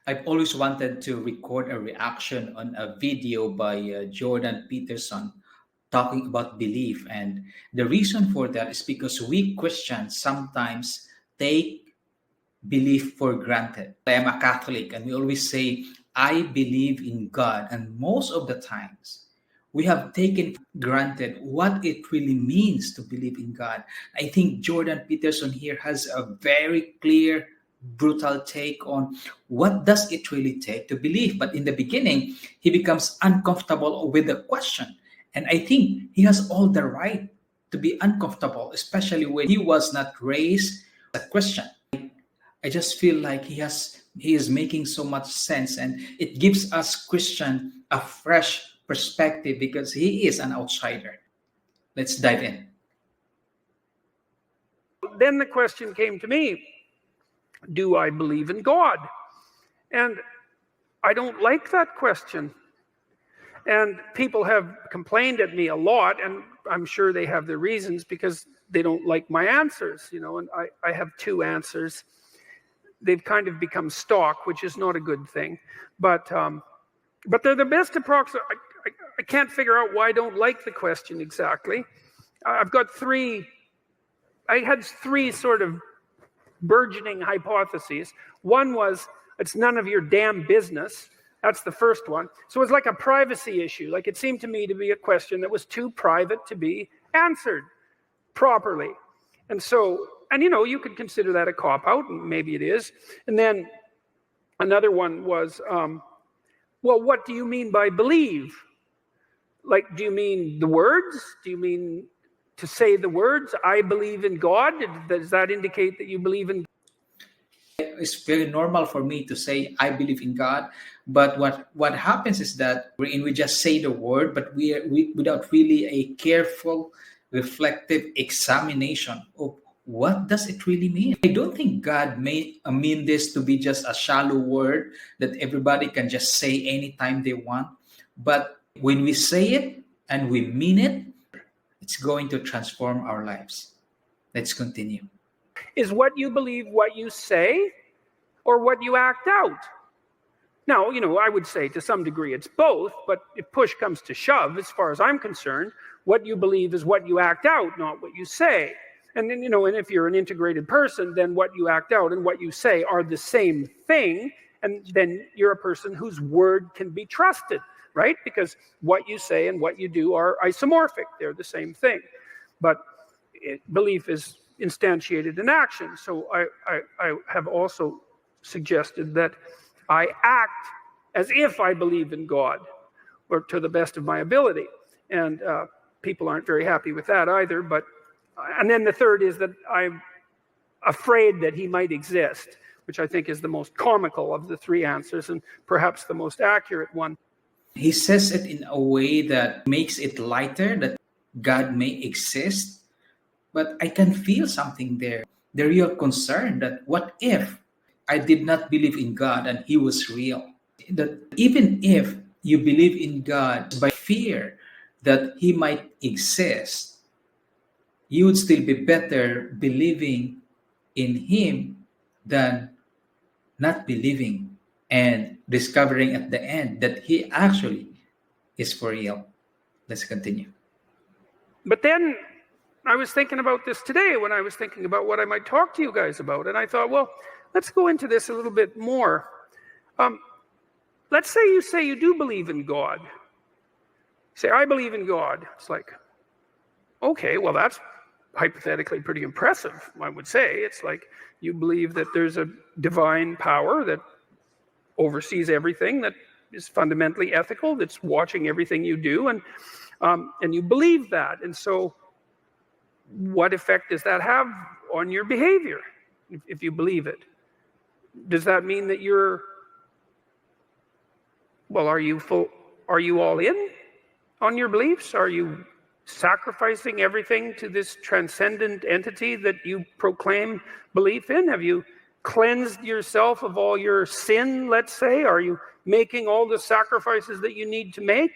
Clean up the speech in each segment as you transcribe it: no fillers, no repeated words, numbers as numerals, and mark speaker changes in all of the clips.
Speaker 1: I've always wanted to record a reaction on a video by Jordan Peterson talking about belief. And the reason for that is because we Christians sometimes take belief for granted. I am a Catholic, and we always say, I believe in God. And most of the times, we have taken for granted what it really means to believe in God. I think Jordan Peterson here has a very clear, brutal take on what does it really take to believe. But in the beginning, he becomes uncomfortable with the question. And I think he has all the right to be uncomfortable, especially when he was not raised a Christian. I just feel like he is making so much sense, and it gives us Christian a fresh perspective because he is an outsider. Let's dive in.
Speaker 2: Then the question came to me, do I believe in God? And I don't like that question. And people have complained at me a lot, and I'm sure they have their reasons because they don't like my answers, and I have two answers. They've kind of become stock, which is not a good thing. But they're the best approximate. I can't figure out why I don't like the question exactly. I had three sort of burgeoning hypotheses. One was, it's none of your damn business. That's the first one. So it's like a privacy issue. Like it seemed to me to be a question that was too private to be answered properly. And you could consider that a cop-out, and maybe it is. And then another one was, well, what do you mean by believe? Like, do you mean the words? Do you mean to say the words, I believe in God? Does that indicate that you believe in God?
Speaker 1: It's very normal for me to say I believe in God, but what happens is that we just say the word, but we without really a careful, reflective examination of what does it really mean. I don't think God may mean this to be just a shallow word that everybody can just say anytime they want, but when we say it and we mean it, it's going to transform our lives. Let's continue.
Speaker 2: Is what you believe what you say or what you act out? Now, I would say to some degree it's both, but if push comes to shove, as far as I'm concerned, what you believe is what you act out, not what you say. And then, and if you're an integrated person, then what you act out and what you say are the same thing. And then you're a person whose word can be trusted, right? Because what you say and what you do are isomorphic. They're the same thing. But belief is instantiated in action. So I have also suggested that I act as if I believe in God, or to the best of my ability. And people aren't very happy with that either. And then the third is that I'm afraid that he might exist, which I think is the most comical of the three answers and perhaps the most accurate one.
Speaker 1: He says it in a way that makes it lighter, that God may exist, but I can feel something there. The real concern that what if I did not believe in God and he was real? That even if you believe in God by fear that he might exist, you would still be better believing in him than not believing and discovering at the end that he actually is for real. Let's continue.
Speaker 2: But then I was thinking about this today when I was thinking about what I might talk to you guys about. And I thought, well, let's go into this a little bit more. Let's say you do believe in God. Say, I believe in God. It's like, okay, well, that's hypothetically pretty impressive, I would say. It's like you believe that there's a divine power that oversees everything, that is fundamentally ethical, that's watching everything you do, and you believe that. And so what effect does that have on your behavior if you believe it? Does that mean that are you all in on your beliefs? Are you sacrificing everything to this transcendent entity that you proclaim belief in? Have you cleansed yourself of all your sin, let's say? Are you making all the sacrifices that you need to make?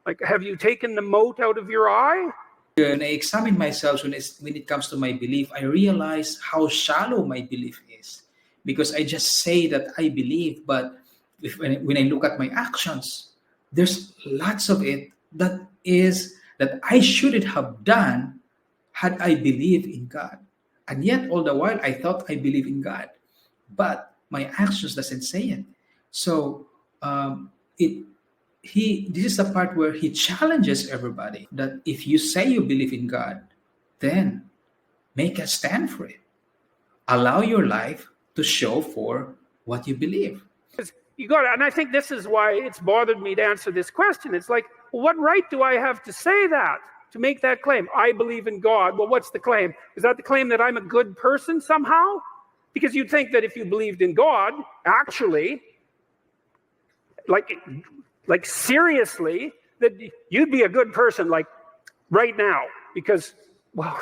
Speaker 2: Like, have you taken the mote out of your eye?
Speaker 1: When I examine myself when it comes to my belief, I realize how shallow my belief is. Because I just say that I believe, but when I look at my actions, there's lots of it that I shouldn't have done had I believed in God. And yet all the while I thought I believe in God, but my actions doesn't say it. So it he this is the part where he challenges everybody that if you say you believe in God, then make a stand for it. Allow your life to show for what you believe.
Speaker 2: You got, and I think this is why it's bothered me to answer this question. It's like, well, what right do I have to say that, to make that claim? I believe in God. Well, what's the claim? Is that the claim that I'm a good person somehow? Because you'd think that if you believed in God, actually, like seriously, that you'd be a good person, like right now, because, well,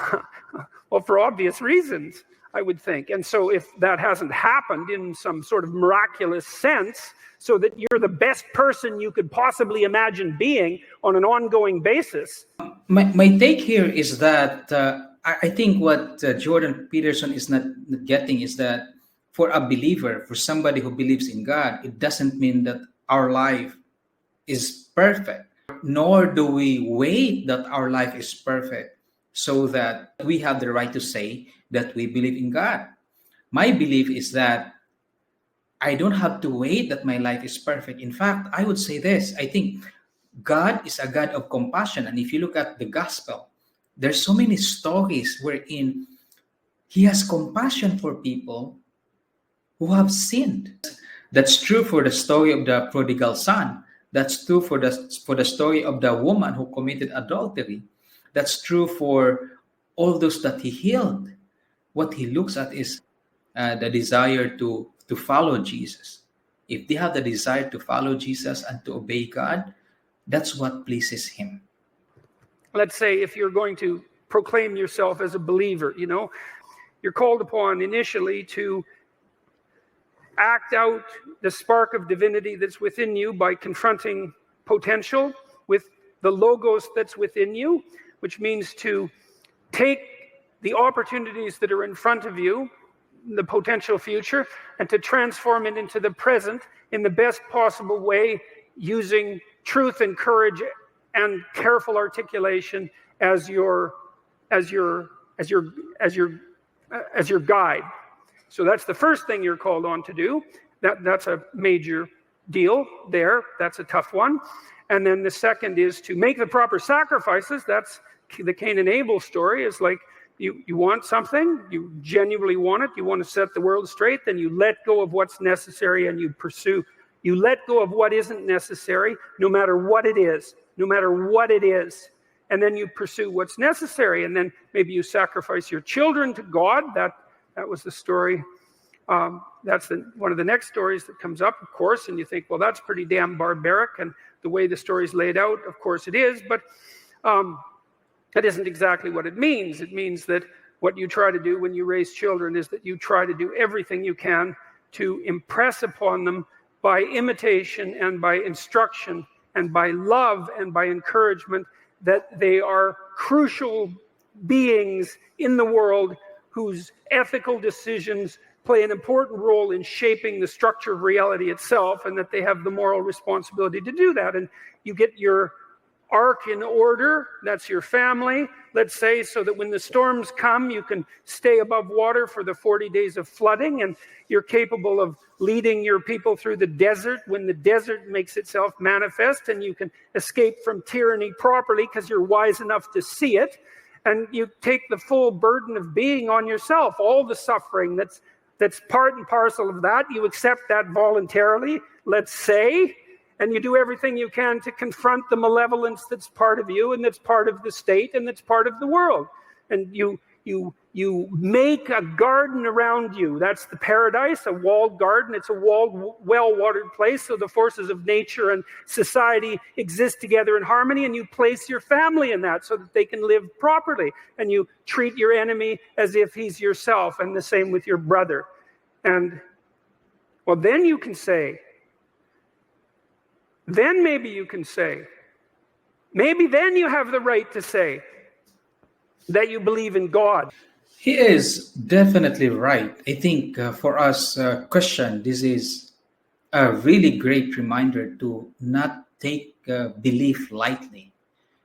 Speaker 2: well, for obvious reasons, I would think. And so if that hasn't happened in some sort of miraculous sense, so that you're the best person you could possibly imagine being on an ongoing basis.
Speaker 1: My take here is that I think what Jordan Peterson is not getting is that for a believer, for somebody who believes in God, it doesn't mean that our life is perfect, nor do we wait that our life is perfect so that we have the right to say that we believe in God. My belief is that I don't have to wait that my life is perfect. In fact, I would say this. I think God is a God of compassion. And if you look at the gospel, there's so many stories wherein he has compassion for people who have sinned. That's true for the story of the prodigal son. That's true for the story of the woman who committed adultery. That's true for all those that he healed. What he looks at is the desire to follow Jesus. If they have the desire to follow Jesus and to obey God, that's what pleases him.
Speaker 2: Let's say if you're going to proclaim yourself as a believer, you're called upon initially to act out the spark of divinity that's within you by confronting potential with the logos that's within you, which means to take the opportunities that are in front of you, the potential future, and to transform it into the present in the best possible way, using truth and courage and careful articulation as your guide. So that's the first thing you're called on to do. That's a major deal there. That's a tough one. And then the second is to make the proper sacrifices. That's the Cain and Abel story. Is like you want something, you genuinely want it, you want to set the world straight, then you let go of what's necessary and you pursue. You let go of what isn't necessary, no matter what it is, no matter what it is. And then you pursue what's necessary. And then maybe you sacrifice your children to God. That was the story. That's one of the next stories that comes up, of course. And you think, well, that's pretty damn barbaric. And the way the story's laid out, of course it is. But that isn't exactly what it means. It means that what you try to do when you raise children is that you try to do everything you can to impress upon them by imitation and by instruction and by love and by encouragement that they are crucial beings in the world whose ethical decisions play an important role in shaping the structure of reality itself, and that they have the moral responsibility to do that. And you get your ark in order, that's your family, let's say, so that when the storms come, you can stay above water for the 40 days of flooding, and you're capable of leading your people through the desert when the desert makes itself manifest, and you can escape from tyranny properly because you're wise enough to see it, and you take the full burden of being on yourself, all the suffering that's part and parcel of that. You accept that voluntarily, let's say, and you do everything you can to confront the malevolence that's part of you and that's part of the state and that's part of the world. And you make a garden around you. That's the paradise, a walled garden. It's a walled, well-watered place, so the forces of nature and society exist together in harmony, and you place your family in that so that they can live properly. And you treat your enemy as if he's yourself, and the same with your brother. And, well, then you can say, then maybe you can say, maybe then you have the right to say that you believe in God.
Speaker 1: He is definitely right. I think for us Christian, this is a really great reminder to not take belief lightly.